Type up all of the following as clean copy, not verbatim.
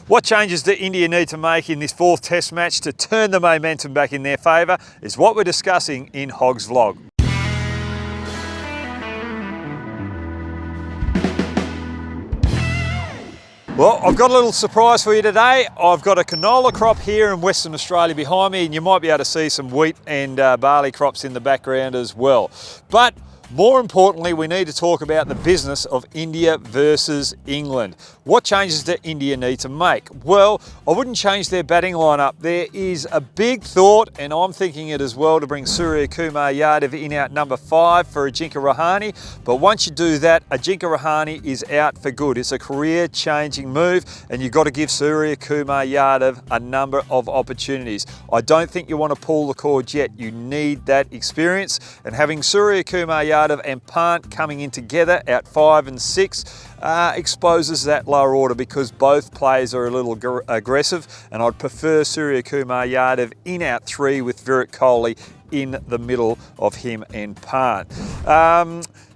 What changes do India need to make in this fourth test match to turn the momentum back in their favour is what we're discussing in Hoggs Vlog. Well, I've got a little surprise for you today. I've got a canola crop here in Western Australia behind me, and you might be able to see some wheat and barley crops in the background as well. But more importantly, we need to talk about the business of India versus England. What changes do India need to make? Well, I wouldn't change their batting lineup. There is a big thought, and I'm thinking it as well, to bring SURYAKUMAR Yadav in at number 5 for Ajinkya Rahane. But once you do that, Ajinkya Rahane is out for good. It's a career-changing move, and you've got to give SURYAKUMAR Yadav a number of opportunities. I don't think you want to pull the cord yet. You need that experience, and having SURYAKUMAR Yadav and Pant coming in together at 5 and 6 exposes that lower order, because both players are a little aggressive, and I'd prefer SURYAKUMAR Yadav in at 3 with Virat Kohli in the middle of him and Pant.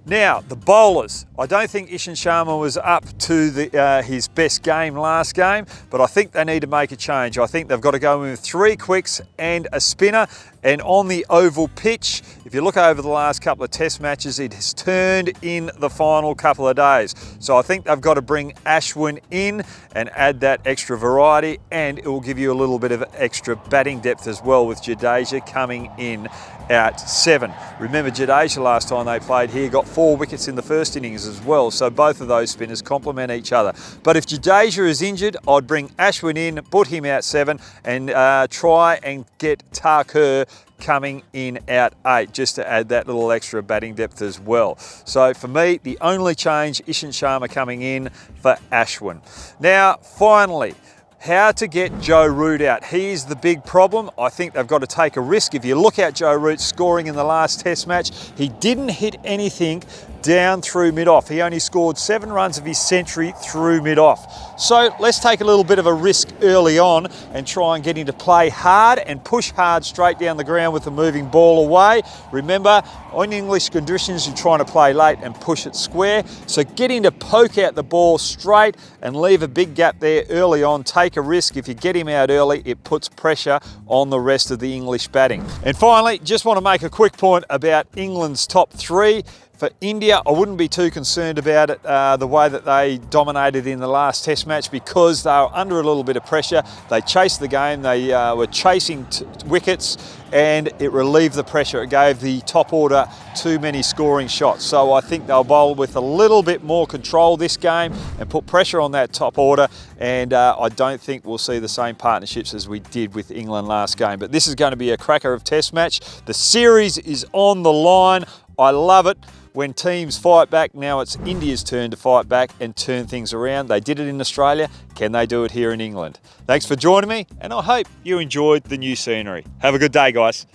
Now, the bowlers. I don't think Ishant Sharma was up to his best game last game, but I think they need to make a change. I think they've got to go in with 3 quicks and a spinner. And on the oval pitch, if you look over the last couple of test matches, it has turned in the final couple of days. So I think they've got to bring Ashwin in and add that extra variety, and it will give you a little bit of extra batting depth as well, with Jadeja coming in at 7. Remember, Jadeja last time they played here got 4 wickets in the first innings as well, so both of those spinners complement each other. But if Jadeja is injured, I'd bring Ashwin in, put him out 7, and try and get Thakur coming in at 8, just to add that little extra batting depth as well. So for me, the only change, Ishant Sharma coming in for Ashwin. Now, finally, how to get Joe Root out. He's the big problem. I think they've got to take a risk. If you look at Joe Root scoring in the last test match, he didn't hit anything down through mid-off. He only scored 7 runs of his century through mid-off. So let's take a little bit of a risk early on and try and get him to play hard and push hard straight down the ground with the moving ball away. Remember, on English conditions, you're trying to play late and push it square. So get him to poke out the ball straight and leave a big gap there early on. Take a risk. If you get him out early, it puts pressure on the rest of the English batting. And finally, just want to make a quick point about England's top 3. For India, I wouldn't be too concerned about it, the way that they dominated in the last test match, because they were under a little bit of pressure. They chased the game, they were chasing wickets, and it relieved the pressure. It gave the top order too many scoring shots. So I think they'll bowl with a little bit more control this game and put pressure on that top order, and I don't think we'll see the same partnerships as we did with England last game. But this is going to be a cracker of test match. The series is on the line. I love it when teams fight back. Now it's India's turn to fight back and turn things around. They did it in Australia. Can they do it here in England? Thanks for joining me, and I hope you enjoyed the new scenery. Have a good day, guys.